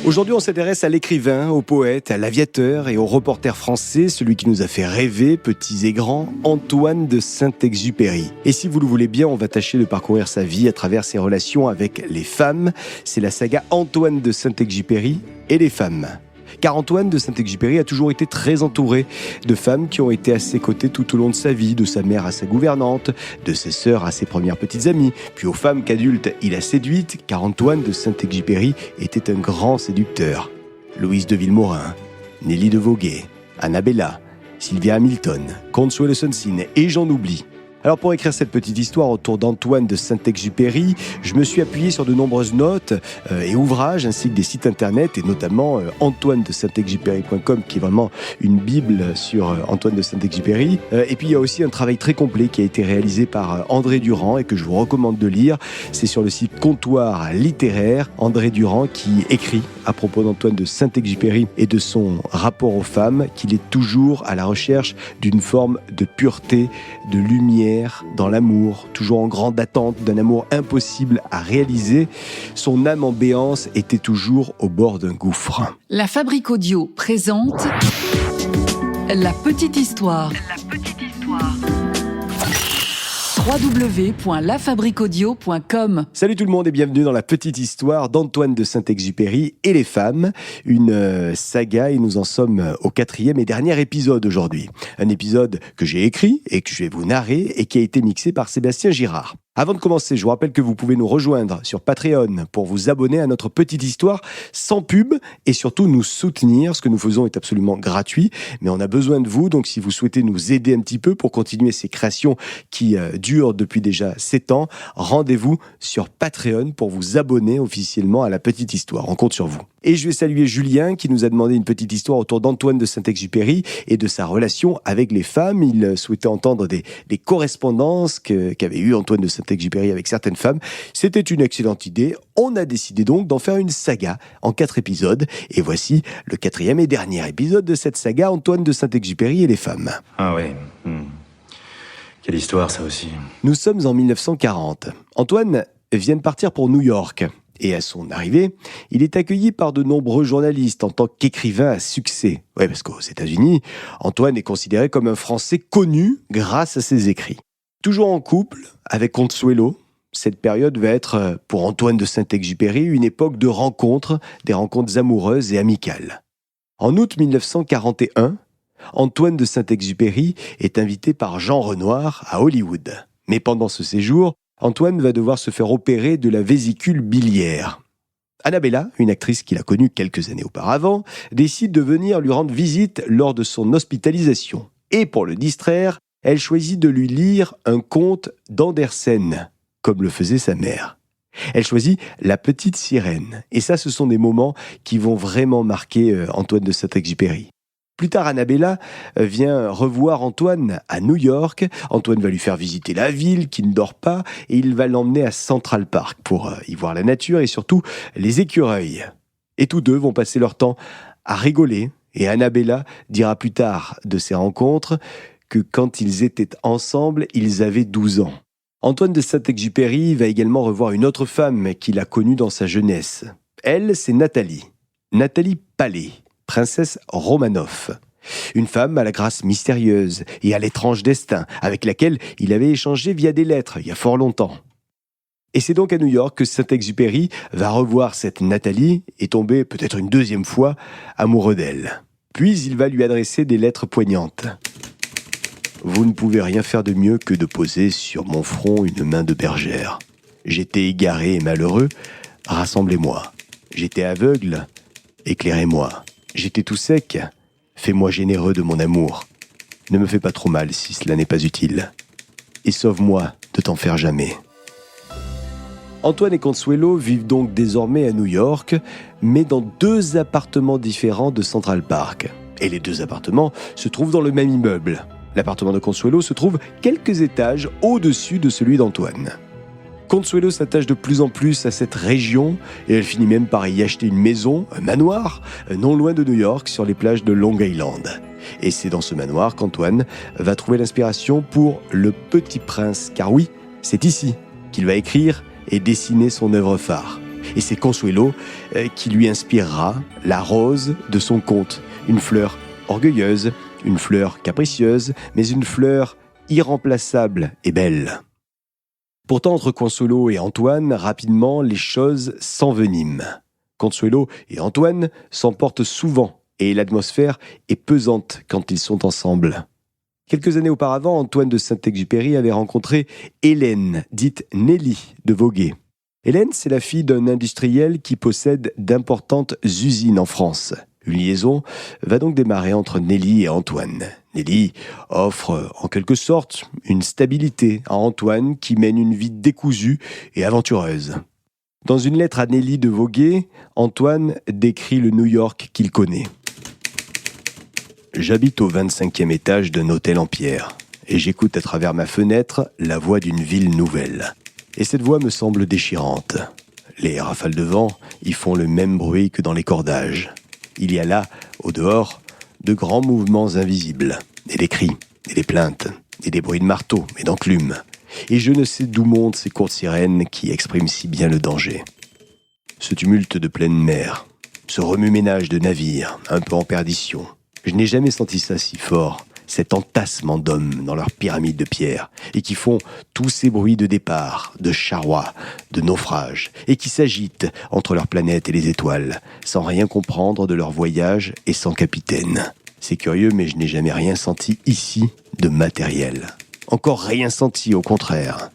Aujourd'hui, on s'intéresse à l'écrivain, au poète, à l'aviateur et au reporter français, celui qui nous a fait rêver, petits et grands, Antoine de Saint-Exupéry. Et si vous le voulez bien, on va tâcher de parcourir sa vie à travers ses relations avec les femmes. C'est la saga Antoine de Saint-Exupéry et les femmes. Car Antoine de Saint-Exupéry a toujours été très entouré de femmes qui ont été à ses côtés tout au long de sa vie, de sa mère à sa gouvernante, de ses sœurs à ses premières petites amies, puis aux femmes qu'adulte il a séduites, car Antoine de Saint-Exupéry était un grand séducteur. Louise de Villemorin, Nelly de Voguet, Annabella, Sylvia Hamilton, Consuelo Sunsin et j'en oublie. Alors pour écrire cette petite histoire autour d'Antoine de Saint-Exupéry, je me suis appuyé sur de nombreuses notes et ouvrages ainsi que des sites internet et notamment antoinedesaintexupéry.com qui est vraiment une bible sur Antoine de Saint-Exupéry. Et puis il y a aussi un travail très complet qui a été réalisé par André Durand et que je vous recommande de lire. C'est sur le site Comptoir littéraire. André Durand qui écrit à propos d'Antoine de Saint-Exupéry et de son rapport aux femmes, qu'il est toujours à la recherche d'une forme de pureté, de lumière dans l'amour, toujours en grande attente d'un amour impossible à réaliser. Son âme en béance était toujours au bord d'un gouffre. La Fabrique Audio présente La Petite Histoire. www.lafabriqueaudio.com. Salut tout le monde et bienvenue dans la petite histoire d'Antoine de Saint-Exupéry et les femmes, une saga et nous en sommes au 4e et dernier épisode aujourd'hui. Un épisode que j'ai écrit et que je vais vous narrer et qui a été mixé par Sébastien Girard. Avant de commencer, je vous rappelle que vous pouvez nous rejoindre sur Patreon pour vous abonner à notre petite histoire sans pub et surtout nous soutenir. Ce que nous faisons est absolument gratuit, mais on a besoin de vous. Donc si vous souhaitez nous aider un petit peu pour continuer ces créations qui durent depuis déjà 7 ans, rendez-vous sur Patreon pour vous abonner officiellement à la petite histoire. On compte sur vous. Et je vais saluer Julien qui nous a demandé une petite histoire autour d'Antoine de Saint-Exupéry et de sa relation avec les femmes. Il souhaitait entendre des correspondances qu'avait eues Antoine de Saint-Exupéry avec certaines femmes. C'était une excellente idée. On a décidé donc d'en faire une saga en 4 épisodes. Et voici le 4e et dernier épisode de cette saga, Antoine de Saint-Exupéry et les femmes. Ah oui. Quelle histoire ça aussi. Nous sommes en 1940. Antoine vient de partir pour New York. Et à son arrivée, il est accueilli par de nombreux journalistes en tant qu'écrivain à succès. Oui, parce qu'aux États-Unis, Antoine est considéré comme un Français connu grâce à ses écrits. Toujours en couple avec Consuelo, cette période va être pour Antoine de Saint-Exupéry une époque de rencontres, des rencontres amoureuses et amicales. En août 1941, Antoine de Saint-Exupéry est invité par Jean Renoir à Hollywood. Mais pendant ce séjour, Antoine va devoir se faire opérer de la vésicule biliaire. Annabella, une actrice qu'il a connue quelques années auparavant, décide de venir lui rendre visite lors de son hospitalisation. Et pour le distraire, elle choisit de lui lire un conte d'Andersen, comme le faisait sa mère. Elle choisit La Petite Sirène. Et ça, ce sont des moments qui vont vraiment marquer Antoine de Saint-Exupéry. Plus tard, Annabella vient revoir Antoine à New York. Antoine va lui faire visiter la ville qui ne dort pas et il va l'emmener à Central Park pour y voir la nature et surtout les écureuils. Et tous deux vont passer leur temps à rigoler et Annabella dira plus tard de ces rencontres que quand ils étaient ensemble, ils avaient 12 ans. Antoine de Saint-Exupéry va également revoir une autre femme qu'il a connue dans sa jeunesse. Elle, c'est Nathalie Palais, princesse Romanov. Une femme à la grâce mystérieuse et à l'étrange destin, avec laquelle il avait échangé via des lettres il y a fort longtemps. Et c'est donc à New York que Saint-Exupéry va revoir cette Nathalie et tomber peut-être une deuxième fois amoureux d'elle. Puis il va lui adresser des lettres poignantes. Vous ne pouvez rien faire de mieux que de poser sur mon front une main de bergère. J'étais égaré et malheureux, rassemblez-moi. J'étais aveugle, éclairez-moi. J'étais tout sec, fais-moi généreux de mon amour. Ne me fais pas trop mal si cela n'est pas utile. Et sauve-moi de t'en faire jamais. Antoine et Consuelo vivent donc désormais à New York, mais dans 2 appartements différents de Central Park. Et les 2 appartements se trouvent dans le même immeuble. L'appartement de Consuelo se trouve quelques étages au-dessus de celui d'Antoine. Consuelo s'attache de plus en plus à cette région et elle finit même par y acheter une maison, un manoir, non loin de New York, sur les plages de Long Island. Et c'est dans ce manoir qu'Antoine va trouver l'inspiration pour Le Petit Prince, car oui, c'est ici qu'il va écrire et dessiner son œuvre phare. Et c'est Consuelo qui lui inspirera la rose de son conte. Une fleur orgueilleuse, une fleur capricieuse, mais une fleur irremplaçable et belle. Pourtant, entre Consuelo et Antoine, rapidement, les choses s'enveniment. Consuelo et Antoine s'emportent souvent et l'atmosphère est pesante quand ils sont ensemble. Quelques années auparavant, Antoine de Saint-Exupéry avait rencontré Hélène, dite Nelly de Voguet. Hélène, c'est la fille d'un industriel qui possède d'importantes usines en France. Une liaison va donc démarrer entre Nelly et Antoine. Nelly offre en quelque sorte une stabilité à Antoine qui mène une vie décousue et aventureuse. Dans une lettre à Nelly de Voguet, Antoine décrit le New York qu'il connaît. « J'habite au 25e étage d'un hôtel en pierre et j'écoute à travers ma fenêtre la voix d'une ville nouvelle. Et cette voix me semble déchirante. Les rafales de vent y font le même bruit que dans les cordages. Il y a là, au dehors, de grands mouvements invisibles, et des cris, et des plaintes, et des bruits de marteau et d'enclumes. Et je ne sais d'où montent ces courtes sirènes qui expriment si bien le danger. Ce tumulte de pleine mer, ce remue-ménage de navires, un peu en perdition, je n'ai jamais senti ça si fort, cet entassement d'hommes dans leurs pyramides de pierre, et qui font tous ces bruits de départ, de charroi, de naufrage, et qui s'agitent entre leur planète et les étoiles, sans rien comprendre de leur voyage et sans capitaine. C'est curieux, mais je n'ai jamais rien senti ici de matériel. Encore rien senti, au contraire.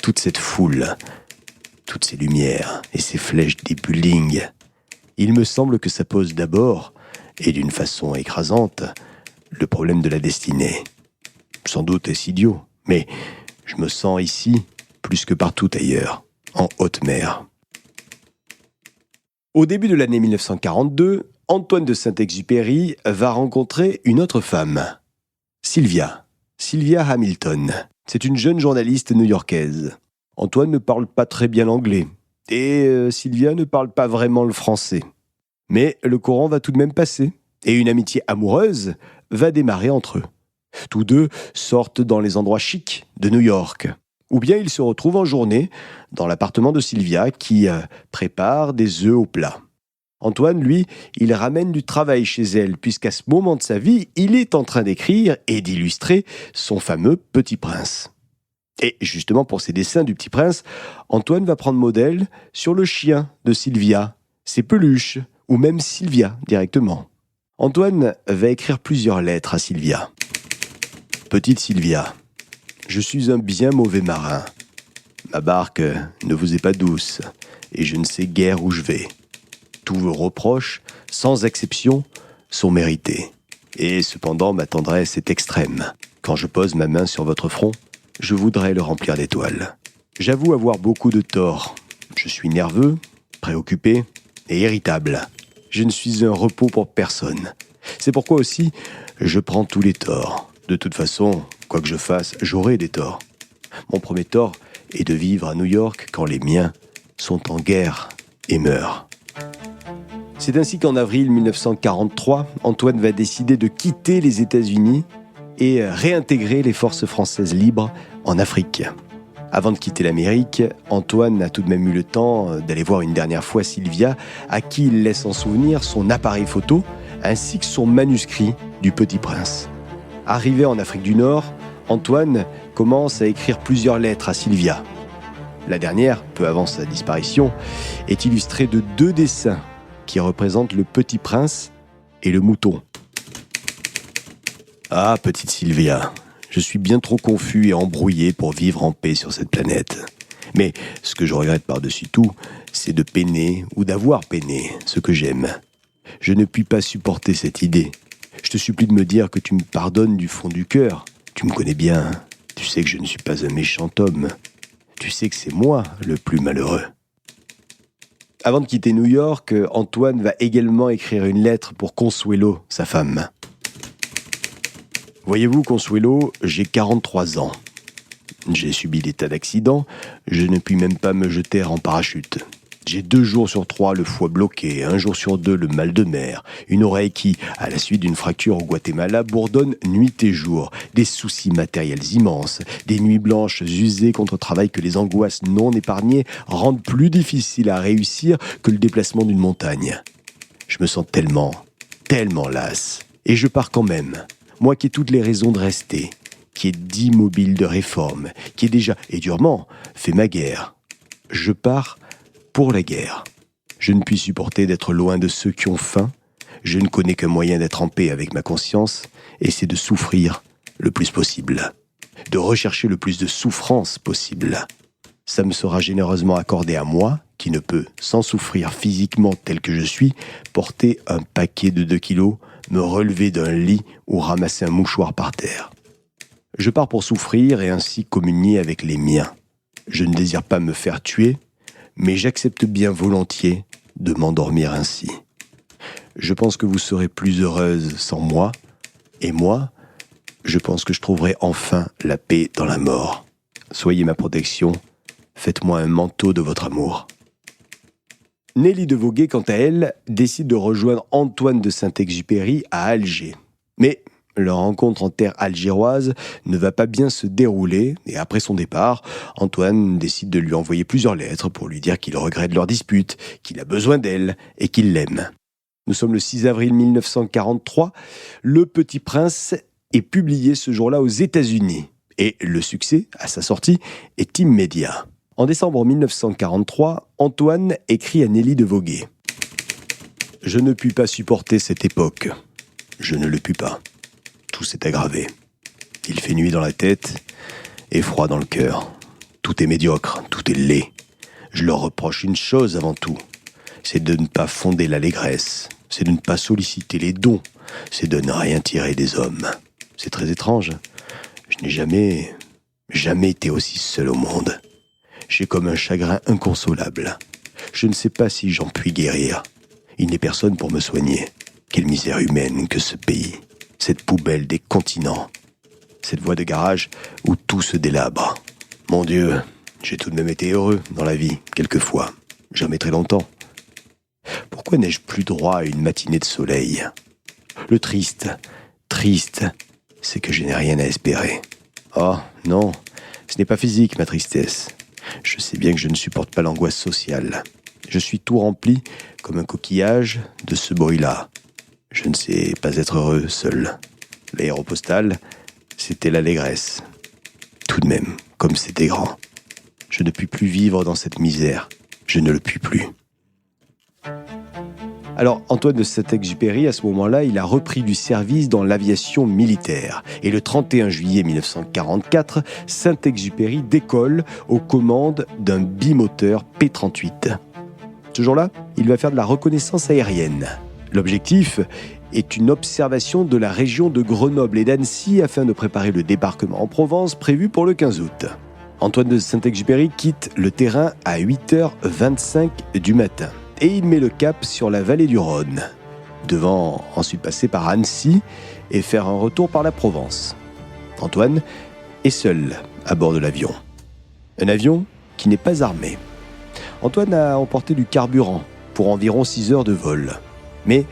Toute cette foule, toutes ces lumières et ces flèches des buildings. Il me semble que ça pose d'abord, et d'une façon écrasante, le problème de la destinée. Sans doute est-ce idiot, mais je me sens ici plus que partout ailleurs, en haute mer. Au début de l'année 1942, Antoine de Saint-Exupéry va rencontrer une autre femme, Sylvia Hamilton. C'est une jeune journaliste new-yorkaise. Antoine ne parle pas très bien l'anglais, et Sylvia ne parle pas vraiment le français. Mais le courant va tout de même passer, et une amitié amoureuse va démarrer entre eux. Tous deux sortent dans les endroits chics de New York. Ou bien ils se retrouvent en journée dans l'appartement de Sylvia qui prépare des œufs au plat. Antoine, lui, il ramène du travail chez elle puisqu'à ce moment de sa vie, il est en train d'écrire et d'illustrer son fameux Petit Prince. Et justement pour ses dessins du Petit Prince, Antoine va prendre modèle sur le chien de Sylvia, ses peluches, ou même Sylvia directement. Antoine va écrire plusieurs lettres à Sylvia. Petite Sylvia, je suis un bien mauvais marin. Ma barque ne vous est pas douce, et je ne sais guère où je vais. Tous vos reproches, sans exception, sont mérités. Et cependant, ma tendresse est extrême. Quand je pose ma main sur votre front, je voudrais le remplir d'étoiles. J'avoue avoir beaucoup de torts. Je suis nerveux, préoccupé et irritable. Je ne suis un repos pour personne. C'est pourquoi aussi, je prends tous les torts. De toute façon, quoi que je fasse, j'aurai des torts. Mon premier tort est de vivre à New York quand les miens sont en guerre et meurent. C'est ainsi qu'en avril 1943, Antoine va décider de quitter les États-Unis et réintégrer les forces françaises libres en Afrique. Avant de quitter l'Amérique, Antoine a tout de même eu le temps d'aller voir une dernière fois Sylvia, à qui il laisse en souvenir son appareil photo, ainsi que son manuscrit du Petit Prince. Arrivé en Afrique du Nord, Antoine commence à écrire plusieurs lettres à Sylvia. La dernière, peu avant sa disparition, est illustrée de 2 dessins qui représentent le Petit Prince et le mouton. Ah, petite Sylvia, je suis bien trop confus et embrouillé pour vivre en paix sur cette planète. Mais ce que je regrette par-dessus tout, c'est de peiner ou d'avoir peiné ce que j'aime. Je ne puis pas supporter cette idée. Je te supplie de me dire que tu me pardonnes du fond du cœur. Tu me connais bien. Tu sais que je ne suis pas un méchant homme. Tu sais que c'est moi le plus malheureux. Avant de quitter New York, Antoine va également écrire une lettre pour Consuelo, sa femme. Voyez-vous, Consuelo, j'ai 43 ans. J'ai subi des tas d'accidents, je ne puis même pas me jeter en parachute. J'ai 2 jours sur 3 le foie bloqué, 1 jour sur 2 le mal de mer, une oreille qui, à la suite d'une fracture au Guatemala, bourdonne nuit et jour, des soucis matériels immenses, des nuits blanches usées contre travail que les angoisses non épargnées rendent plus difficiles à réussir que le déplacement d'une montagne. Je me sens tellement las, et je pars quand même, moi qui ai toutes les raisons de rester, qui ai dit mobile de réforme, qui ai déjà, et durement, fait ma guerre. Je pars pour la guerre. Je ne puis supporter d'être loin de ceux qui ont faim. Je ne connais qu'un moyen d'être en paix avec ma conscience, et c'est de souffrir le plus possible. De rechercher le plus de souffrance possible. Ça me sera généreusement accordé à moi, qui ne peut, sans souffrir physiquement tel que je suis, porter un paquet de 2 kilos, me relever d'un lit ou ramasser un mouchoir par terre. Je pars pour souffrir et ainsi communier avec les miens. Je ne désire pas me faire tuer, mais j'accepte bien volontiers de m'endormir ainsi. Je pense que vous serez plus heureuse sans moi, et moi, je pense que je trouverai enfin la paix dans la mort. Soyez ma protection, faites-moi un manteau de votre amour. Nelly de Voguet, quant à elle, décide de rejoindre Antoine de Saint-Exupéry à Alger. Mais leur rencontre en terre algéroise ne va pas bien se dérouler et après son départ, Antoine décide de lui envoyer plusieurs lettres pour lui dire qu'il regrette leur dispute, qu'il a besoin d'elle et qu'il l'aime. Nous sommes le 6 avril 1943. Le Petit Prince est publié ce jour-là aux États-Unis et le succès, à sa sortie, est immédiat. En décembre 1943, Antoine écrit à Nelly de Voguet. « Je ne puis pas supporter cette époque. Je ne le puis pas. Tout s'est aggravé. Il fait nuit dans la tête et froid dans le cœur. Tout est médiocre, tout est laid. Je leur reproche une chose avant tout, c'est de ne pas fonder l'allégresse, c'est de ne pas solliciter les dons, c'est de ne rien tirer des hommes. C'est très étrange. Je n'ai jamais été aussi seul au monde. J'ai comme un chagrin inconsolable. Je ne sais pas si j'en puis guérir. Il n'est personne pour me soigner. Quelle misère humaine que ce pays. Cette poubelle des continents. Cette voie de garage où tout se délabre. Mon Dieu, j'ai tout de même été heureux dans la vie, quelquefois. Jamais très longtemps. Pourquoi n'ai-je plus droit à une matinée de soleil ? Le triste, c'est que je n'ai rien à espérer. Oh, non, ce n'est pas physique, ma tristesse. Je sais bien que je ne supporte pas l'angoisse sociale. Je suis tout rempli, comme un coquillage, de ce bruit-là. Je ne sais pas être heureux seul. L'aéropostale, c'était l'allégresse. Tout de même, comme c'était grand. Je ne puis plus vivre dans cette misère. Je ne le puis plus. Alors, Antoine de Saint-Exupéry, à ce moment-là, il a repris du service dans l'aviation militaire. Et le 31 juillet 1944, Saint-Exupéry décolle aux commandes d'un bimoteur P-38. Ce jour-là, il va faire de la reconnaissance aérienne. L'objectif est une observation de la région de Grenoble et d'Annecy afin de préparer le débarquement en Provence prévu pour le 15 août. Antoine de Saint-Exupéry quitte le terrain à 8h25 du matin. Et il met le cap sur la vallée du Rhône, devant ensuite passer par Annecy et faire un retour par la Provence. Antoine est seul à bord de l'avion. Un avion qui n'est pas armé. Antoine a emporté du carburant pour environ 6 heures de vol. Mais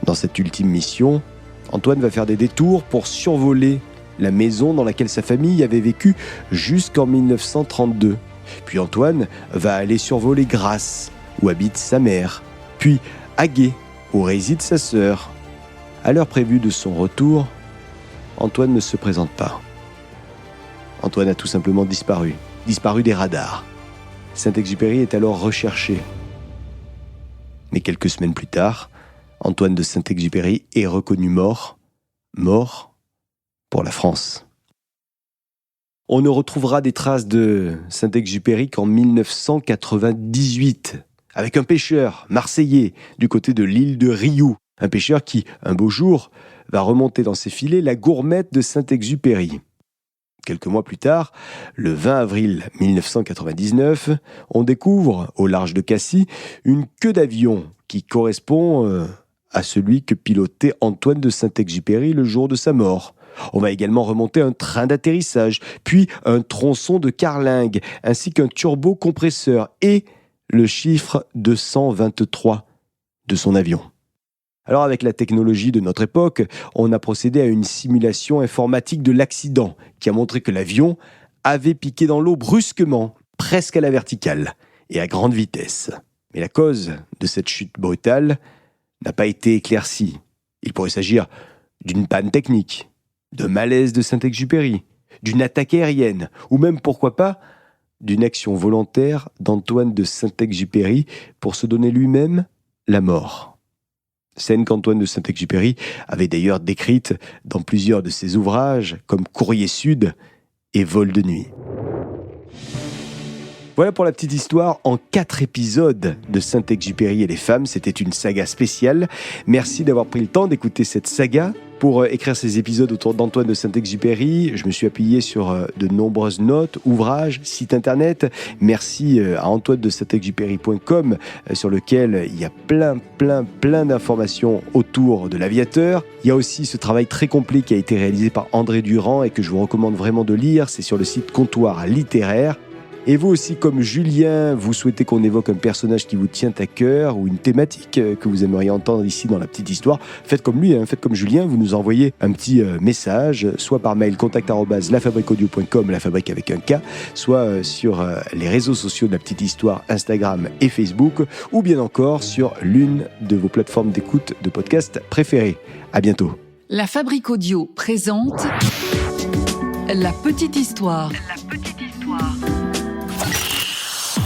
dans cette ultime mission, Antoine va faire des détours pour survoler la maison dans laquelle sa famille avait vécu jusqu'en 1932. Puis Antoine va aller survoler Grasse, où habite sa mère, puis Aguet, où réside sa sœur. À l'heure prévue de son retour, Antoine ne se présente pas. Antoine a tout simplement disparu des radars. Saint-Exupéry est alors recherché. Mais quelques semaines plus tard, Antoine de Saint-Exupéry est reconnu mort pour la France. On ne retrouvera des traces de Saint-Exupéry qu'en 1998, avec un pêcheur marseillais du côté de l'île de Riou. Un pêcheur qui, un beau jour, va remonter dans ses filets la gourmette de Saint-Exupéry. Quelques mois plus tard, le 20 avril 1999, on découvre, au large de Cassis, une queue d'avion qui correspond à celui que pilotait Antoine de Saint-Exupéry le jour de sa mort. On va également remonter un train d'atterrissage, puis un tronçon de carlingue, ainsi qu'un turbocompresseur et le chiffre 223 de son avion. Alors avec la technologie de notre époque, on a procédé à une simulation informatique de l'accident qui a montré que l'avion avait piqué dans l'eau brusquement, presque à la verticale et à grande vitesse. Mais la cause de cette chute brutale n'a pas été éclaircie. Il pourrait s'agir d'une panne technique, de malaise de Saint-Exupéry, d'une attaque aérienne, ou même, pourquoi pas, d'une action volontaire d'Antoine de Saint-Exupéry pour se donner lui-même la mort. Scène qu'Antoine de Saint-Exupéry avait d'ailleurs décrite dans plusieurs de ses ouvrages, comme Courrier Sud et Vol de nuit. Voilà pour la petite histoire en 4 épisodes de Saint-Exupéry et les femmes. C'était une saga spéciale. Merci d'avoir pris le temps d'écouter cette saga. Pour écrire ces épisodes autour d'Antoine de Saint-Exupéry, je me suis appuyé sur de nombreuses notes, ouvrages, sites internet. Merci à Antoine de Saint-Exupéry.com sur lequel il y a plein d'informations autour de l'aviateur. Il y a aussi ce travail très complet qui a été réalisé par André Durand et que je vous recommande vraiment de lire. C'est sur le site Comptoir littéraire. Et vous aussi, comme Julien, vous souhaitez qu'on évoque un personnage qui vous tient à cœur ou une thématique que vous aimeriez entendre ici dans la petite histoire, faites comme lui, faites comme Julien, vous nous envoyez un petit message, soit par mail contact@lafabriqueaudio.com, la fabrique avec un K, soit sur les réseaux sociaux de la petite histoire, Instagram et Facebook, ou bien encore sur l'une de vos plateformes d'écoute de podcast préférées. À bientôt. La Fabrique Audio présente La petite histoire.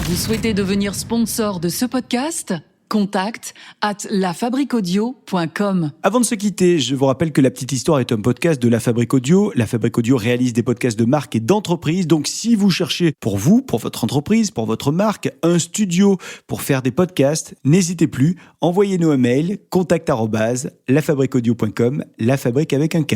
Vous souhaitez devenir sponsor de ce podcast ? contact@lafabriqueaudio.com. Avant de se quitter, je vous rappelle que La Petite Histoire est un podcast de La Fabrique Audio. La Fabrique Audio réalise des podcasts de marque et d'entreprise. Donc, si vous cherchez pour vous, pour votre entreprise, pour votre marque, un studio pour faire des podcasts, n'hésitez plus. Envoyez-nous un mail, contact@lafabriqueaudio.com, la fabrique avec un K.